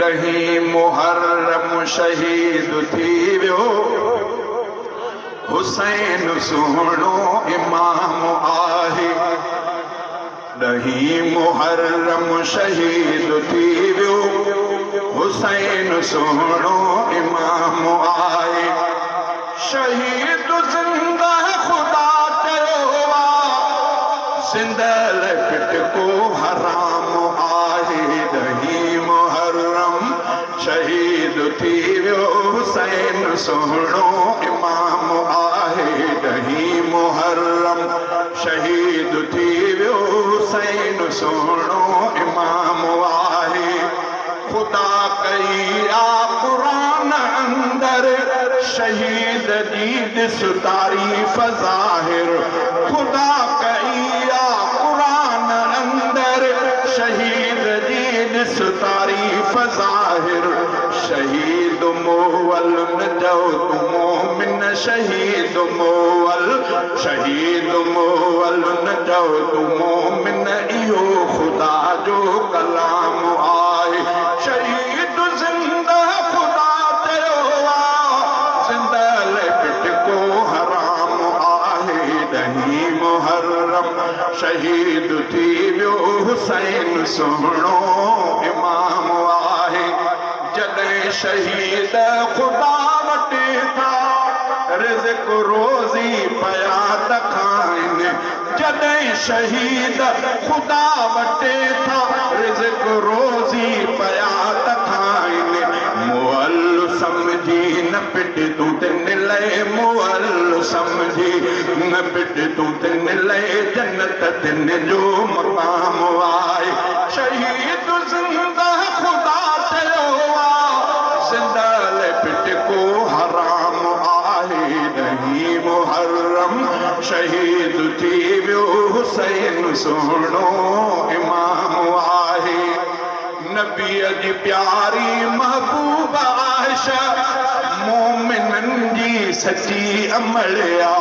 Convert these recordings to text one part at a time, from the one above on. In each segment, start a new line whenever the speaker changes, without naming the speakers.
ॾहीं मुहर्रम शहीद थी वियो हुसैन सुहिणो इमाम आहे। ॾहीं मुहर्रम शहीद थी वियो हुसैन सुहिणो इमाम आहे। शहीद ज़िंदा ख़ुदा चयो आहे, ज़िंदल पिट को हराम आहे। ॾहीं मुहर्रम शहीद थी वियो हुसैन सुहिणो इमाम आहे। ॾहीं मुहर्रम शहीद थी वियो हुसैन सुहिणो इमाम आहे। ख़ुदा कई आ क़ुरान अंदर शहीद जी ॾिस तारीफ़ ज़ाहिर। ख़ुदा कई आ क़ुरान अंदर शहीद जी ॾिस तारीफ़ ज़ाहिर। शहीद मोअल न चओ तू मोमिन शहीद मोअल, शहीद मोअल न चओ तू मोमिन, इहो ख़ुदा जो कलाम आहे। शहीद ज़िंदा ख़ुदा चयो आहे, ज़िंदल पिट को हराम आहे। ॾहीं मुहर्रम शहीद थी वियो हुसैन सुहिणो इमाम आहे। जॾहिं शहीद ख़ुदा वटि था रिज़्क़ रोज़ी पया त खाइनि। जॾहिं शहीद ख़ुदा वटि था रिज़्क़ रोज़ी पया त खाइनि। मुअल सम्झी न पिट तूं तिन लए, मुअल सम्झी न पिट तूं तिन लए, जन्नत तिन जो मक़ाम आहे। शहीद ज़िंदा ख़ुदा चयो आहे, ज़िंदल पिट को हराम आहे। ॾहीं मुहर्रम शहीद थी वियो हुसैन सुहिणो इमाम आहे। नबीअ जी प्यारी महबूब आयशा मोमिननि जी सची अमलिया।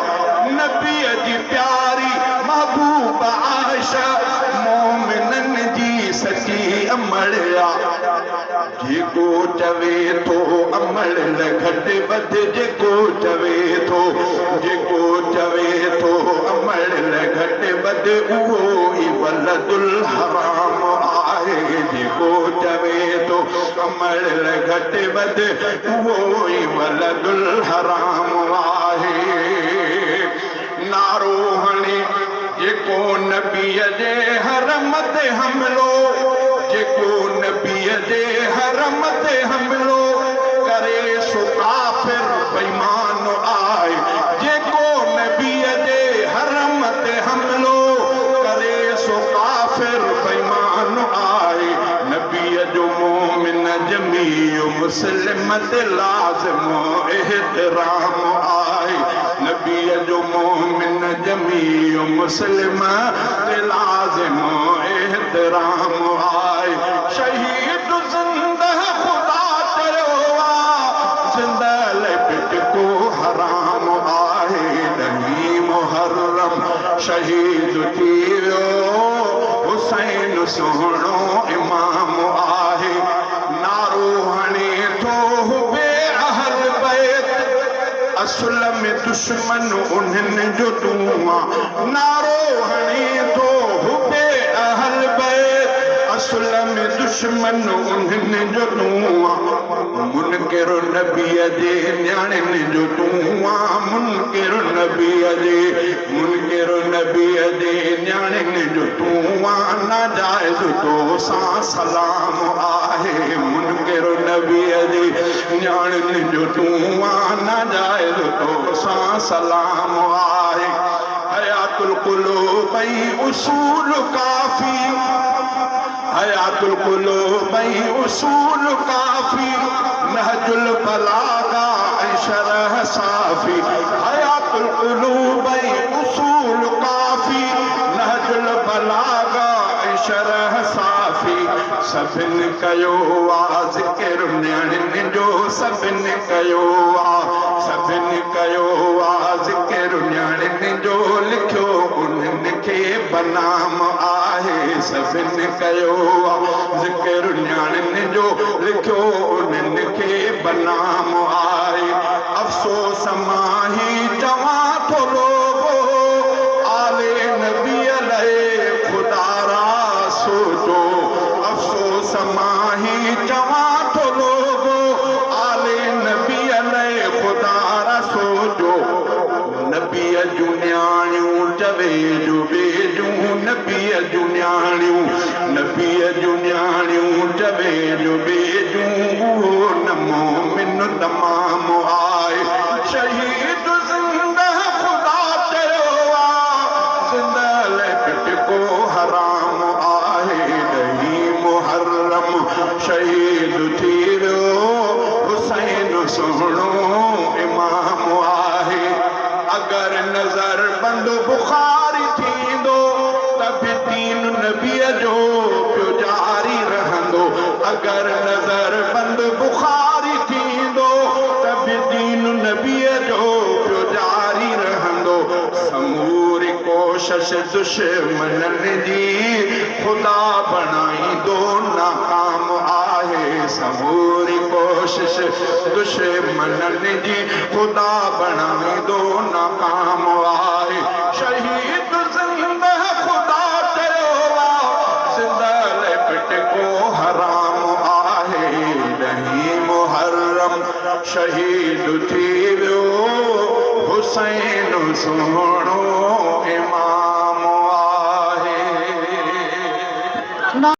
नबीअ जी प्यारी महबूब आयशा मोमिननि जी सची अमलिया। जेको चवे थो अमल घटि वधि, जेको चवे थो, जेको चवे थो अमल घटि वधि, उहो ई वलदुल हराम आहे। जेको चवे थो अमल घटि वधि, उहो ई वलदुल हराम आहे। नारो हणे जेको नबीअ जे हरम ते हमलो, जेको नबीअ जे हरम ते हमलो करे सो काफ़िर बेईमान आहे। जेको नबीअ जे हरम ते हमलो करे सो काफ़िर बेईमान आहे। नबीअ जो मोमिन जमीउ मुस्लिम ते लाज़िमो एहतराम आहे। नबीअ जो मोमिन जमीउ मुस्लिम ते लाज़िमो एहतराम आहे। शहीद ज़िंदा ख़ुदा चयो आहे, ज़िंदल पिट को हराम आहे। ॾहीं मुहर्रम शहीद थी वियो हुसैन सुहिणो इमाम आहे। नारो हणे थो हुबे अहल बैत, असुल में दुश्मन उन्हनि जो तूं आहे। नारो हणे थो हुबे अहल बैत, असुल में दुश्मन उन्हनि जो तूं आहे। मुनकिर नबीअ जे न्याणियुनि जो तूं आहे। मुनकिर नबीअ जे, मुनकिर नबीअ जे न्याणियुनि जो तूं आहे। नाजाइज़ तो सां सलाम आहे। मुनकिर नबीअ जे न्याणियुनि जो तूं आहे। नाजाइज़ तो सां सलाम आहे। हयातुल क़ुलूब उसूल काफ़ी, हयातुल क़ुलूब उसूल काफ़ी, नहजुल बलागा ऐं शरह साफ़ी। हयातुल क़ुलूब उसूल काफ़ी, नहजुल बलागा ऐं शरह साफ़ी। सभिनि कयो आहे ज़िक्र न्याणियुनि जो, सभिनि कयो आहे, सभिनि कयो आहे ज़िक्र न्याणियुनि जो। लिखियो उन्हनि खे बनाम आहे, सभिनि कयो ज़िक्र न्याणियुनि जो लिखियो उन्हनि खे बनाम आहे अफ़सोस मां ही चवां थो लोगो आले नबी लाइ ख़ुदा रा सोचो अफ़सोस मां ही चवां थो लोगो आले नबी लाइ ख़ुदा रा सोचो नबीअ जूं न्याणियूं चवे जो बेजूं नबीअ जूं न्याणियूं नबीअ जूं न्याणियूं चवे जो बेजूं उहो न मोमिन तमाम आहे शहीद ज़िंदा ख़ुदा चयो आहे ज़िंदा लाइ पिटको हराम आहे ॾहीं मुहर्रम शहीद थी वियो हुसैन सुहिणो इमाम आहे अगर नज़र बंद बुखारी थींदो तब दीन नबीअ जो पियो जारी रहंदो अगर नज़र बंद बुखारी थींदो तब दीन नबीअ जो पियो जारी रहंदो समूरी कोशिश दुश्मननि जी ख़ुदा बणाईंदो नाकाम आहे समूरी कोशिश दुश्मननि जी ख़ुदा बणाईंदो नाकाम आहे शहीद ज़िंदा ख़ुदा चयो आहे ज़िंदा लाइ पिटको हराम आहे ॾहीं मुहर्रम शहीद थी वियो हुसैन सुहिणो इमाम